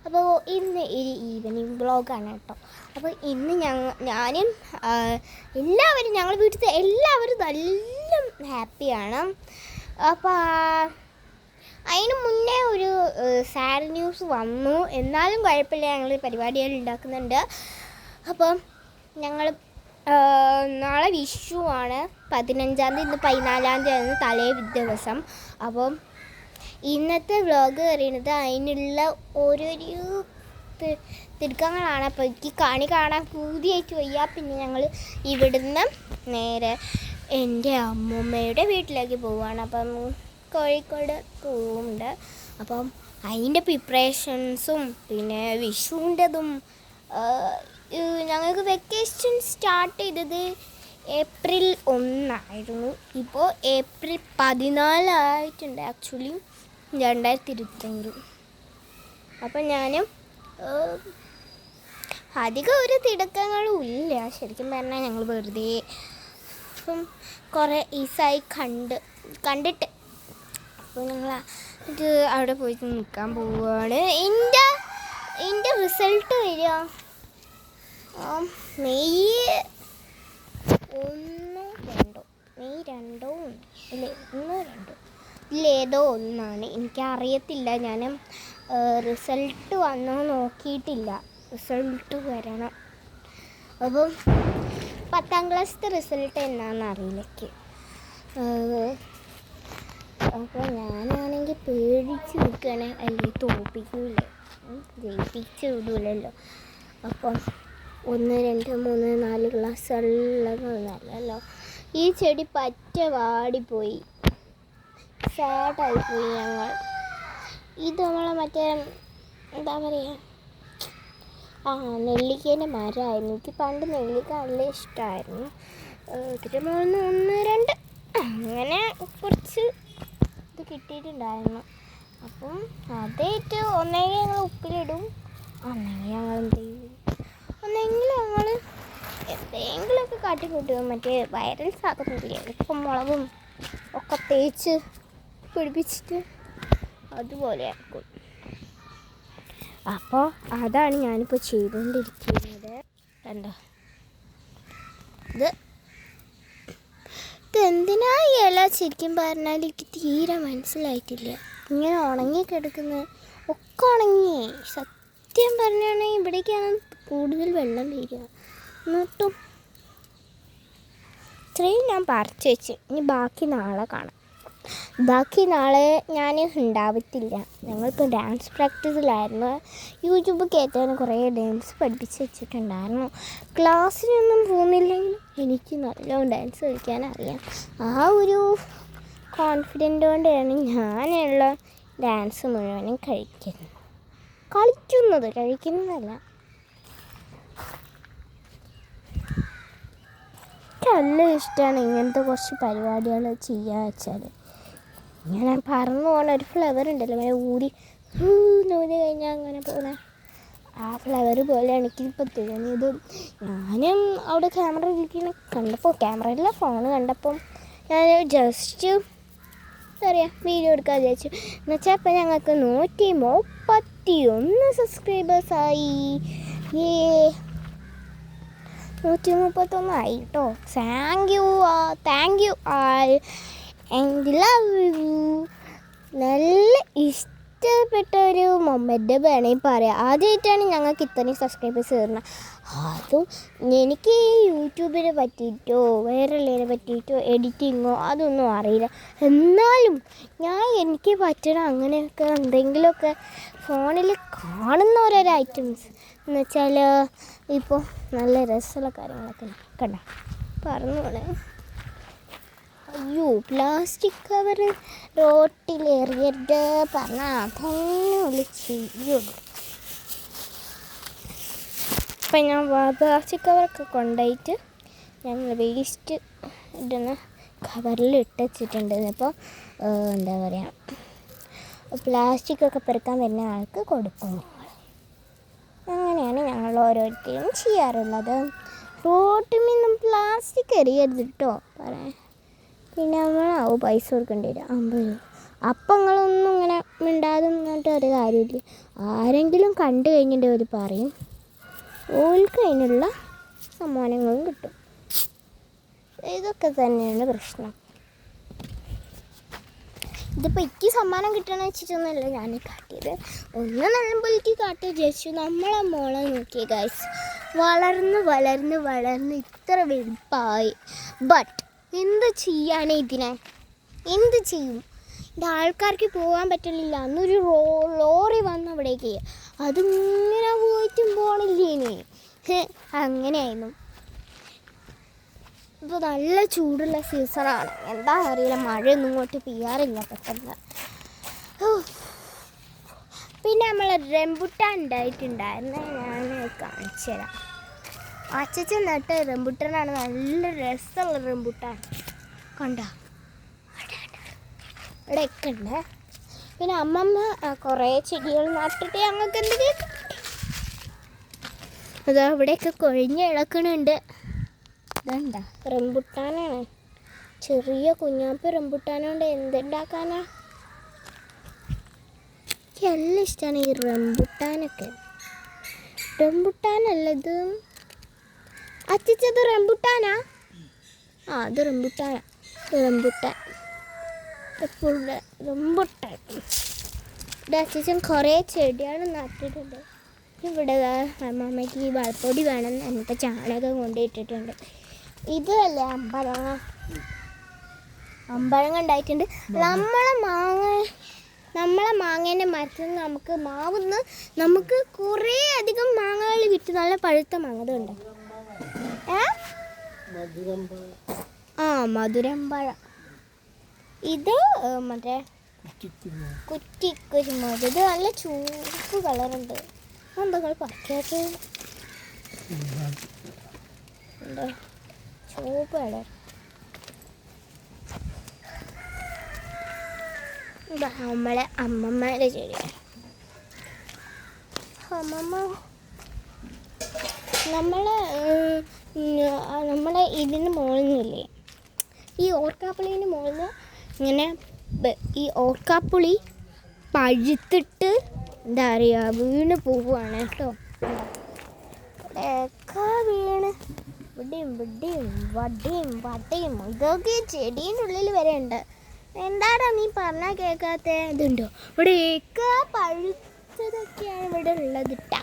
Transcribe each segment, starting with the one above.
അപ്പോൾ ഇന്ന് ഒരു ഈവനിങ് വ്ളോഗാണ് കേട്ടോ. അപ്പോൾ ഇന്ന് ഞാനും എല്ലാവരും ഞങ്ങളുടെ വീട്ടിലത്തെ എല്ലാവരും നല്ല ഹാപ്പിയാണ്. അപ്പോൾ അതിന് മുന്നേ ഒരു സാഡ് ന്യൂസ് വന്നു. എന്നാലും കുഴപ്പമില്ല, ഞങ്ങൾ പരിപാടികൾ ഉണ്ടാക്കുന്നുണ്ട്. അപ്പം ഞങ്ങൾ നാളെ വിഷു ആണ്, 15-ാം തീയതി. ഇന്ന് 14-ാം തീയതി തലേ ദിവസം. അപ്പം ഇന്നത്തെ വ്ളോഗ് പറയുന്നത് അതിനുള്ള ഓരോരോ തിടുക്കങ്ങളാണ്. അപ്പോൾ എനിക്ക് കാണാൻ പൂതിയായിട്ട് വയ്യ. പിന്നെ ഞങ്ങൾ ഇവിടുന്ന് നേരെ എൻ്റെ അമ്മൂമ്മയുടെ വീട്ടിലേക്ക് പോവുകയാണ്. അപ്പം കോഴിക്കോട് പോകുന്നുണ്ട്. അപ്പം അതിൻ്റെ പ്രിപ്പറേഷൻസും പിന്നെ വിഷുവിൻ്റെതും. ഞങ്ങൾക്ക് വെക്കേഷൻ സ്റ്റാർട്ട് ചെയ്തത് ഏപ്രിൽ 1 ഇപ്പോൾ ഏപ്രിൽ 14 ആയിട്ടുണ്ട് ആക്ച്വലി, 2023. അപ്പം ഞാനും അധികം ഒരു തിടുക്കങ്ങളും ഇല്ല ശരിക്കും പറഞ്ഞാൽ. ഞങ്ങൾ വെറുതെ ഇപ്പം കുറേ ഈസായി കണ്ടിട്ട് അപ്പോൾ ഞങ്ങൾ ഇത് അവിടെ പോയിട്ട് നിൽക്കാൻ പോവുകയാണ്. എൻ്റെ റിസൾട്ട് വരിക മെയ് 1-2 അല്ലേ, 1-2 ഇതിലേതോ ഒന്നാണ്. എനിക്കറിയത്തില്ല. ഞാൻ റിസൾട്ട് വന്നോ നോക്കിയിട്ടില്ല. റിസൾട്ട് വരണം. അപ്പം 10ാം ക്ലാസ്സിലത്തെ റിസൾട്ട് എന്നാണെന്ന് അറിയില്ല. അപ്പോൾ ഞാനാണെങ്കിൽ പേടിച്ച് നിൽക്കുകയാണ്. അല്ലെങ്കിൽ തോൽപ്പിക്കൂല, ജയിപ്പിച്ച് വിടൂലല്ലോ. അപ്പം 1, 2, 3, 4 ക്ലാസ്സുള്ളതല്ലോ. ഈ ചെടി പറ്റ വാടിപ്പോയി, സാഡായിപ്പോയി ഞങ്ങൾ. ഇത് നമ്മളെ മറ്റേ എന്താ പറയുക, നെല്ലിക്കേൻ്റെ മരമായിരുന്നു. എനിക്ക് പണ്ട് നെല്ലിക്ക നല്ല ഇഷ്ടമായിരുന്നു. ഇതിൻ്റെ മുകളിൽ 1, 2 അങ്ങനെ കുറച്ച് ഇത് കിട്ടിയിട്ടുണ്ടായിരുന്നു. അപ്പം അതേറ്റ് ഒന്നെങ്കിൽ ഞങ്ങൾ ഉപ്പിലിടും, ഒന്നെങ്കിൽ ഞങ്ങൾ എന്ത് ചെയ്യും, ഒന്നെങ്കിൽ ഞങ്ങൾ എന്തെങ്കിലുമൊക്കെ കാട്ടിക്കൂട്ടും. മറ്റേ വൈറൽ സാധനമില്ലേ, ഉപ്പും മുളകും ഒക്കെ തേച്ച് പിടിപ്പിച്ചിട്ട് അതുപോലെ ആക്കും. അപ്പോൾ അതാണ് ഞാനിപ്പോൾ ചെയ്തുകൊണ്ടിരിക്കുന്നത്. കണ്ടോ, ഇതെന്തിനാ ഇല ശരിക്കും പറഞ്ഞാൽ എനിക്ക് തീരെ മനസ്സിലായിട്ടില്ല. ഇങ്ങനെ ഉണങ്ങിക്കിടക്കുന്നത് ഒക്കെ ഉണങ്ങി. സത്യം പറഞ്ഞാണെങ്കിൽ ഇവിടേക്കാണ് കൂടുതൽ വെള്ളം വീഴുക. എന്നിട്ടും ഇത്രയും ഞാൻ പറിച്ച് വെച്ച്. ഇനി ബാക്കി നാളെ കാണാം. ബാക്കി നാളെ ഞാൻ ഉണ്ടാവത്തില്ല. ഞങ്ങളിപ്പോൾ ഡാൻസ് പ്രാക്ടീസിലായിരുന്നു. യൂട്യൂബ് കയറ്റാൻ കുറേ ഡാൻസ് പഠിപ്പിച്ച് വെച്ചിട്ടുണ്ടായിരുന്നു. ക്ലാസ്സിനൊന്നും പോകുന്നില്ലെങ്കിലും എനിക്ക് നല്ലോണം ഡാൻസ് കളിക്കാൻ അറിയാം. ആ ഒരു കോൺഫിഡൻ്റ് കൊണ്ടാണ് ഞാനുള്ള ഡാൻസ് മുഴുവനും കഴിക്കുന്നതല്ല. നല്ല ഇഷ്ടമാണ് ഇങ്ങനത്തെ കുറച്ച് പരിപാടികൾ ചെയ്യാൻ വെച്ചാൽ. ഇങ്ങനെ പറന്നു പോകുന്ന ഒരു ഫ്ലവർ ഉണ്ടല്ലോ, അങ്ങനെ ഊരി കഴിഞ്ഞാൽ അങ്ങനെ പോകുന്ന ആ ഫ്ലവർ പോലെയാണ് എനിക്കിപ്പോൾ തോന്നിയത്. ഞാനും അവിടെ ക്യാമറ ഇരിക്കുന്ന കണ്ടപ്പോൾ, ക്യാമറയിലെ ഫോൺ കണ്ടപ്പം ഞാൻ ജസ്റ്റ് എന്താ പറയുക, വീഡിയോ എടുക്കാൻ വിചാരിച്ചു. എന്നുവെച്ചാൽ ഇപ്പം ഞങ്ങൾക്ക് 131 സബ്സ്ക്രൈബേഴ്സായി. 131 ആയി കേട്ടോ. Thank you all and love you. നല്ല ഇഷ്ടപ്പെട്ട ഒരു മൊമെൻ്റ് വേണമെങ്കിൽ പറയാം. ആദ്യമായിട്ടാണ് ഞങ്ങൾക്ക് ഇത്രയും സബ്സ്ക്രൈബേഴ്സ് കയറുന്നത്. അതും എനിക്ക് യൂട്യൂബിനെ പറ്റിയിട്ടോ വേറെയുള്ളതിനെ പറ്റിയിട്ടോ എഡിറ്റിങ്ങോ അതൊന്നും അറിയില്ല. എന്നാലും എനിക്ക് പറ്റണം അങ്ങനെയൊക്കെ എന്തെങ്കിലുമൊക്കെ ഫോണിൽ കാണുന്ന ഓരോരോ ഐറ്റംസ് എന്ന് വെച്ചാൽ ഇപ്പോൾ നല്ല രസമുള്ള കാര്യങ്ങളൊക്കെ കണ്ട പറഞ്ഞോളെ. അയ്യോ, പ്ലാസ്റ്റിക് കവർ റോട്ടിലെറിയരുത് പറഞ്ഞാൽ അതൊന്നും ചെയ്യുള്ളൂ. അപ്പം ഞാൻ പ്ലാസ്റ്റിക് കവറൊക്കെ കൊണ്ടുപോയിട്ട് ഞങ്ങൾ വേസ്റ്റ് ഇടുന്ന കവറിൽ ഇട്ടുവച്ചിട്ടുണ്ട്. ഇപ്പോൾ എന്താ പറയുക, പ്ലാസ്റ്റിക്കൊക്കെ പെറുക്കാൻ വരുന്ന ആൾക്ക് കൊടുക്കും. അങ്ങനെയാണ് ഞങ്ങൾ ഓരോരുത്തരും ചെയ്യാറുള്ളത്. റോട്ടിൽ നിന്നും പ്ലാസ്റ്റിക് എറിയരുത് കേട്ടോ പറയാൻ. പിന്നെ നമ്മളാവും പൈസ കൊടുക്കേണ്ടി വരും, 50 രൂപ. അപ്പം നിങ്ങളൊന്നും ഇങ്ങനെ മിണ്ടാതെ നിന്നിട്ട് ഒരു കാര്യമില്ല. ആരെങ്കിലും കണ്ടു കഴിഞ്ഞിട്ട് അവർ പറയും, ഓൾക്ക് അതിനുള്ള സമ്മാനങ്ങളും കിട്ടും. ഇതൊക്കെ തന്നെയാണ് പ്രശ്നം. ഇതിപ്പോൾ എനിക്ക് സമ്മാനം കിട്ടണമെന്ന് വെച്ചിട്ടൊന്നുമല്ല ഞാൻ കാട്ടിയത്. ഒന്ന് നല്ലപോലേക്ക് കാട്ടി വിചാരിച്ചു. നമ്മളെ മോളെ നോക്കിയ ഗൈസ് വളർന്ന് വളർന്ന് വളർന്ന് ഇത്ര വലുപ്പമായി. ബട്ട് എന്ത് ചെയ്യാൻ ഇതിനെ? എന്ത് ചെയ്യും? ഇത് ആൾക്കാർക്ക് പോകാൻ പറ്റില്ല. അന്നൊരു ലോറി വന്ന് അവിടേക്ക്, അതിങ്ങനെ പോയിട്ടും പോണില്ലേനെ. അങ്ങനെയായിരുന്നു. ഇപ്പോൾ നല്ല ചൂടുള്ള സീസണാണ്. എന്താ അറിയില്ല, മഴയൊന്നും ഇങ്ങോട്ട് പെയ്യാറില്ല പെട്ടെന്ന്. പിന്നെ നമ്മൾ റംബുട്ടാൻ ഉണ്ടായിട്ടുണ്ടായിരുന്നു. ഞാൻ കാണിച്ചു തരാം. അച്ചച്ചൻ നട്ട് റംബുട്ടാനാണ്. നല്ല രസമുള്ള റംബുട്ടാൻ. കണ്ട ഇവിടെയൊക്കെ ഉണ്ട്. പിന്നെ അമ്മമ്മ കുറേ ചെടികൾ നട്ടിട്ട് ഞങ്ങൾക്ക് എന്തെങ്കിലും അതാ ഇവിടെയൊക്കെ കൊഴിഞ്ഞ് ഇളക്കണുണ്ട്. ഇതെന്താ റംബുട്ടാനാണ്. ചെറിയ കുഞ്ഞാപ്പ് റംബുട്ടാനുണ്ട്. എന്തുണ്ടാക്കാനാ? എനിക്ക് എല്ലാം ഇഷ്ടമാണ് ഈ റംബുട്ടാനൊക്കെ. റംബുട്ടാനല്ലത് അച്ചിച്ചത് റംബുട്ടാനാ? അത് റംബുട്ടാനാ. Rambutan rambutan. ഇവിടെ അച്ഛൻ കുറേ ചെടികൾ നട്ടിട്ടുണ്ട്. ഇവിടെ അമ്മമ്മയ്ക്ക് ഈ വളപ്പൊടി വേണമെന്ന് എന്നിട്ട് ചാണകം കൊണ്ടിട്ടിട്ടുണ്ട്. ഇതല്ലേ അമ്പഴങ്ങ. അമ്പഴങ്ങ ഉണ്ടായിട്ടുണ്ട്. നമ്മളെ മാങ്ങേൻ്റെ മരത്തിൽ നിന്ന് നമുക്ക് മാവുന്ന് നമുക്ക് കുറേ അധികം മാങ്ങകൾ വിറ്റ് നല്ല പഴുത്ത മാങ്ങ ഉണ്ട്. മധുരമ്പഴം. ഇത് മറ്റേ കുറ്റിക്കുരുമുളക്. ഇത് നല്ല ചുവപ്പ് കളറുണ്ട്. എന്താ പറിക്കാത്ത? ചുവപ്പ് കളർ. നമ്മളെ അമ്മമ്മയുടെ ചെടിയാണ്. നമ്മളെ ഇതിന് മുകളിലില്ലേ, ഈ ഓർക്കാപ്പുളീൻ്റെ മുകളിൽ ഇങ്ങനെ ഈ ഓർക്കാപ്പുളി പഴുത്തിട്ട് എന്താ പറയുക വീണ് പോവുകയാണ് കേട്ടോ. ഇവിടെയൊക്കെ വീണ് ഇവിടെയും വടിയും ഇതൊക്കെ ചെടീൻ്റെ ഉള്ളിൽ വരെ ഉണ്ട്. എന്താടാ നീ പറഞ്ഞാൽ കേൾക്കാത്ത? ഇതുണ്ടോ ഇവിടെയൊക്കെ പഴുത്തതൊക്കെയാണ് ഇവിടെ ഉള്ളതിട്ടാ.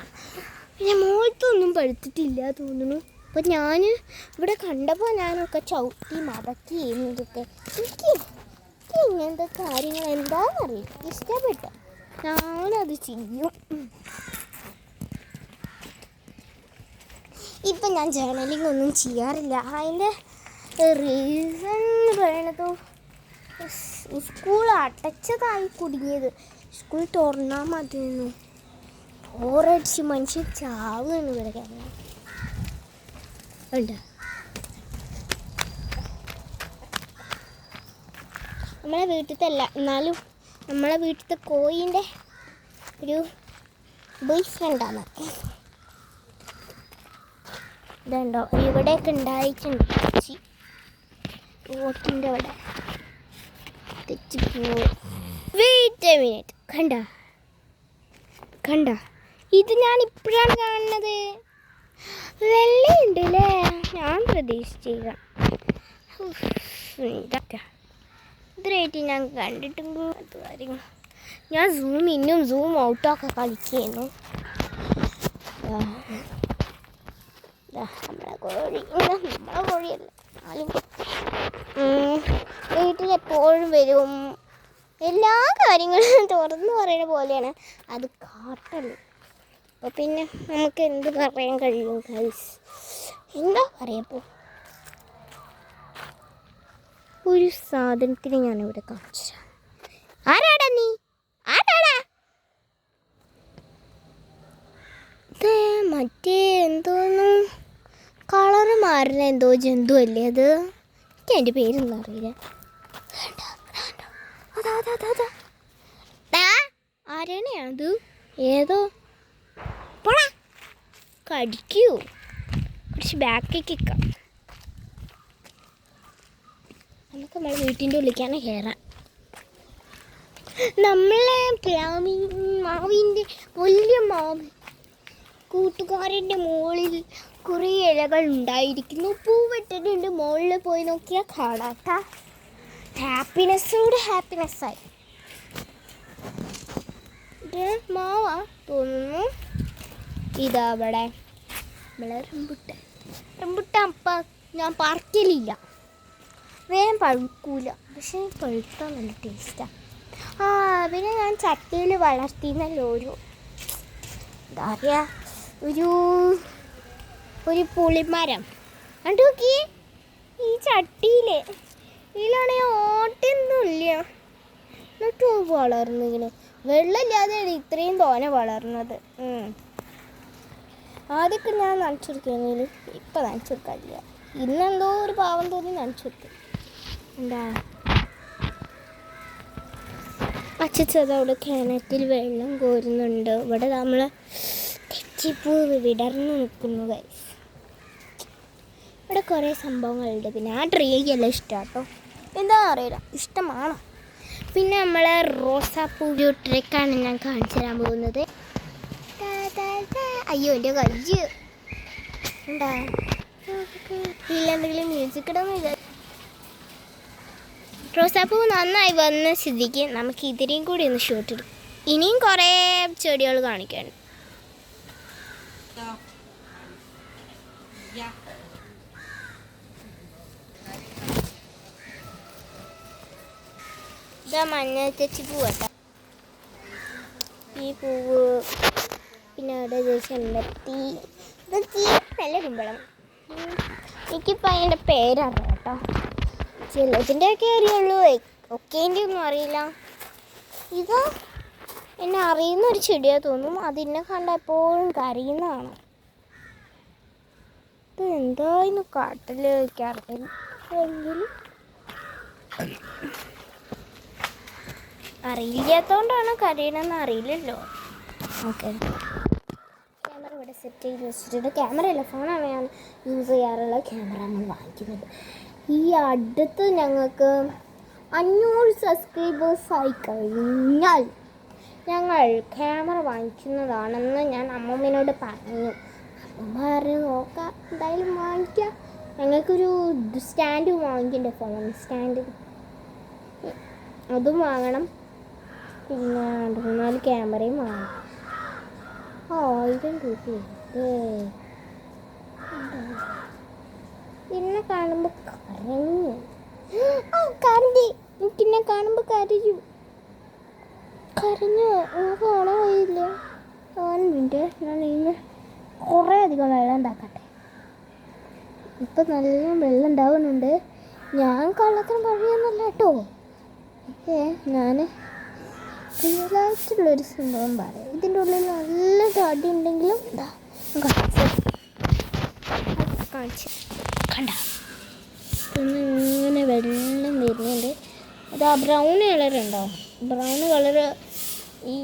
പിന്നെ മുഖത്തൊന്നും പഴുത്തിട്ടില്ല തോന്നുന്നു. അപ്പം ഞാൻ ഇവിടെ കണ്ടപ്പോൾ ഞാനൊക്കെ ചവിട്ടി മടക്കി ഇതൊക്കെ. എനിക്ക് ഇങ്ങനത്തെ കാര്യങ്ങൾ എന്താണെന്നറിയില്ല, ഇഷ്ടപ്പെട്ടു. ഞാനത് ചെയ്യും. ഇപ്പം ഞാൻ ജേർണലിംഗ് ഒന്നും ചെയ്യാറില്ല. അതിൻ്റെ റീസൺ എന്ന് പറയണത് സ്കൂൾ അടച്ചതായി കുടുങ്ങിയത്. സ്കൂൾ തുറന്നാൽ മതിയെന്നു ബോറടിച്ച് മനുഷ്യൻ ചാവുകയാണ് ഇവിടെ കാരണം ഉണ്ട്. നമ്മളെ വീട്ടിലത്തെ അല്ല, എന്നാലും നമ്മളെ വീട്ടിലത്തെ കോയിൻ്റെ ഒരു ബോയ് ഫ്രണ്ടാണ്. ഇതുണ്ടോ ഇവിടെയൊക്കെ ഉണ്ടായിട്ടുണ്ട്. ഓട്ടിൻ്റെ അവിടെ തെച്ചിപ്പോ. Wait A minute. കണ്ട ഇത് ഞാൻ ഇപ്പോഴാണ് കാണുന്നത്. വെള്ളയുണ്ട് അല്ലേ? ഞാൻ പ്രതീക്ഷിച്ചില്ല. ഇത്രയായിട്ട് ഞാൻ കണ്ടിട്ടുണ്ടോ അത് കാര്യങ്ങൾ. ഞാൻ സൂം ഇന്നും സൂം ഔട്ടൊക്കെ കളിക്കുന്നു. നമ്മളെ കോഴിയല്ല ആലും വീട്ടിലെപ്പോഴും വരും. എല്ലാ കാര്യങ്ങളും തുറന്ന് പറയുന്ന പോലെയാണ് അത് കാട്ടല്. അപ്പോൾ പിന്നെ നമുക്ക് എന്ത് പറയാൻ കഴിയും ഗൈസ്? എന്താ പറയപ്പോൾ ഒരു സാധനത്തിന് ഞാനിവിടെ കാണിച്ചു. ആരാടാ നീ? ആരാടാ? മറ്റേ എന്തോന്നു കളറ് മാറുന്ന എന്തോ ജന്തു അല്ലേ അത്? എനിക്ക് അതിൻ്റെ പേരൊന്നും അറിയില്ല. ആരാണെയാണത്? ഏതോ കടിക്കൂ. കുറച്ച് ബാക്കിലേക്ക് നിൽക്കാം. നമുക്ക് നമ്മളെ വീട്ടിൻ്റെ ഉള്ളിലേക്കാണ് കയറാൻ. നമ്മളെ മാവിൻ്റെ വലിയ മാവ് കൂട്ടുകാരൻ്റെ മുകളിൽ കുറേ ഇലകൾ ഉണ്ടായിരിക്കുന്നു. പൂവിട്ടിട്ടുണ്ട്. മുകളിൽ പോയി നോക്കിയാൽ കാണാത്ത ഹാപ്പിനെസ്സായി. മാവാ തോന്നുന്നു. ഇതാ അവിടെ റംബുട്ടാൻ അപ്പം ഞാൻ പറിക്കലില്ല, വേഗം പഴുക്കൂല. പക്ഷേ പഴുത്താൽ നല്ല ടേസ്റ്റാണ്. പിന്നെ ഞാൻ ചട്ടിയിൽ വളർത്തിയെന്നല്ലോ എന്താ പറയുക, ഒരു പുളിമരം കണ്ടു നോക്കി. ഈ ചട്ടിയിൽ ഇതിലാണെങ്കിൽ ഓട്ടൊന്നുമില്ല, എന്നിട്ട് വളർന്നു. ഇങ്ങനെ വെള്ളമില്ലാതെയാണ് ഇത്രയും തോനെ വളർന്നത്. ആദ്യമൊക്കെ ഞാൻ നനച്ചെടുക്കുകയാണെങ്കിൽ ഇപ്പം നനച്ചെടുക്കാറില്ല. ഇന്നെന്തോ ഒരു പാവം തോന്നി നനച്ചെടുക്കും. എന്താ അച്ചച്ചതവിടെ കിണറ്റിൽ വെള്ളം കോരുന്നുണ്ട്. ഇവിടെ നമ്മൾ തെച്ചിപ്പൂ വിടർന്ന് നിൽക്കുന്നു ഗൈസ്. ഇവിടെ കുറേ സംഭവങ്ങളുണ്ട്. പിന്നെ ആ ട്രീക്കെല്ലാം ഇഷ്ടമാണ് കേട്ടോ, എന്താ അറിയില്ല, ഇഷ്ടമാണ്. പിന്നെ നമ്മളെ റോസാപ്പൂ ട്രിക്കാണ് ഞാൻ കാണിച്ചു തരാൻ പോകുന്നത്. അയ്യോ എൻ്റെ കയ്യ് ഉണ്ടാ ഇല്ലെന്തെങ്കിലും മ്യൂസിക് ഇടാന്ന് വിചാരിച്ചു. റോസാപ്പൂ നന്നായി വന്ന സ്ഥിതിക്ക് നമുക്ക് ഇതിനെയും കൂടി ഒന്ന് ഷൂട്ട് ഇടും. ഇനിയും കുറേ ചെടികൾ കാണിക്കാനുണ്ട്. ഇതാ മഞ്ഞ തെച്ചിപ്പൂ കേട്ടോ, ഈ പൂവ്. പിന്നെ അവിടെ ചെമ്പരത്തി, ഇതൊക്കെ നല്ല കുമ്പളം. എനിക്കിപ്പോൾ അതിൻ്റെ പേരറിയാം കേട്ടോ, ചിലതിൻ്റെയൊക്കെ അറിയുള്ളൂ, ഒക്കേൻ്റെ ഒന്നും അറിയില്ല. ഇത് എന്നെ അറിയുന്ന ഒരു ചെടിയാണ് തോന്നും. അതിനെ കണ്ട എപ്പോഴും കരയുന്നതാണ്. ഇത് എന്തായിരുന്നു കാട്ടിൽ അറിയില്ലെങ്കിൽ അറിയില്ലാത്തതുകൊണ്ടാണ് കരയണമെന്ന് അറിയില്ലല്ലോ. ഓക്കെ, ക്യാമറ ഇവിടെ സെറ്റ് ചെയ്ത് വെച്ചിട്ടുണ്ട്. ക്യാമറയല്ല, ഫോണാണ് ഞാൻ യൂസ് ചെയ്യാറുള്ള. ക്യാമറ നമ്മൾ വാങ്ങിക്കുന്നത് ഈ അടുത്ത് ഞങ്ങൾക്ക് 500 സബ്സ്ക്രൈബേഴ്സ് ആയി കഴിഞ്ഞാൽ ഞങ്ങൾ ക്യാമറ വാങ്ങിക്കുന്നതാണെന്ന് ഞാൻ അമ്മമ്മേനോട് പറഞ്ഞു. അമ്മ പറഞ്ഞു നോക്കാം, എന്തായാലും വാങ്ങിക്കാം. ഞങ്ങൾക്കൊരു സ്റ്റാൻഡ് വാങ്ങിക്കണ്ടേ, ഫോൺ സ്റ്റാൻഡ്, അതും വാങ്ങണം. പിന്നെ 2-4 ക്യാമറയും വാങ്ങണം. 1000 രൂപ. എന്നെ കാണുമ്പോൾ കരഞ്ഞു. എനിക്കെന്നെ കാണുമ്പോൾ കരഞ്ഞു. കാണാൻ കഴിയില്ല. ഞാൻ ഇന്ന് കുറേ അധികം വെള്ളം ഉണ്ടാക്കട്ടെ. ഇപ്പം നല്ല വെള്ളം ഉണ്ടാവുന്നുണ്ട്. ഞാൻ കള്ളത്തിന് കഴിയുന്നില്ല കേട്ടോ. ഞാൻ റിയലായിട്ടുള്ളൊരു സംഭവം പറയാം. ഇതിൻ്റെ ഉള്ളിൽ നല്ല തടി ഉണ്ടെങ്കിലും എന്താ കാണിച്ചു കണ്ട, ഇങ്ങനെ വെള്ളം വരുന്നുണ്ട്. അത് ആ ബ്രൗൺ കളറുണ്ടോ, ബ്രൗൺ കളറ് ഈ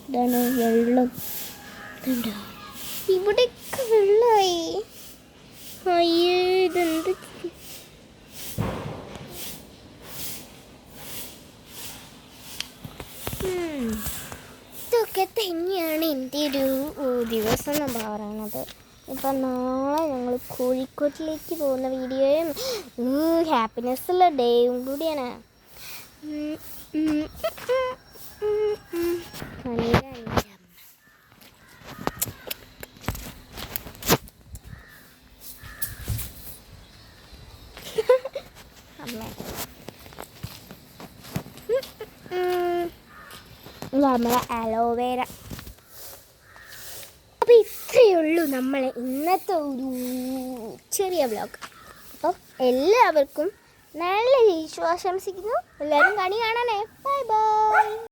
ഇതാണ് വെള്ളം. ഇതുണ്ടോ, ഇവിടെയൊക്കെ വെള്ളമായി. അയ്യോ, ഇതെന്ത് ഇതൊക്കെ തന്നെയാണ് എൻ്റെ ഒരു ദിവസം എന്ന് പറയുന്നത്. ഇപ്പം നാളെ ഞങ്ങൾ കോഴിക്കോട്ടിലേക്ക് പോകുന്ന വീഡിയോയും ഹാപ്പിനെസ്സുള്ള ഡേയും കൂടിയാണ്. നമ്മളെ അലോവേര. അപ്പോൾ ഇത്രയേ ഉള്ളൂ നമ്മളെ ഇന്നത്തെ ഒരു ചെറിയ വ്ലോഗ്. അപ്പം എല്ലാവർക്കും നല്ല വിശ്വാസം ആശംസിക്കുന്നു. എല്ലാവരും കണി കാണാനേ. Bye bye.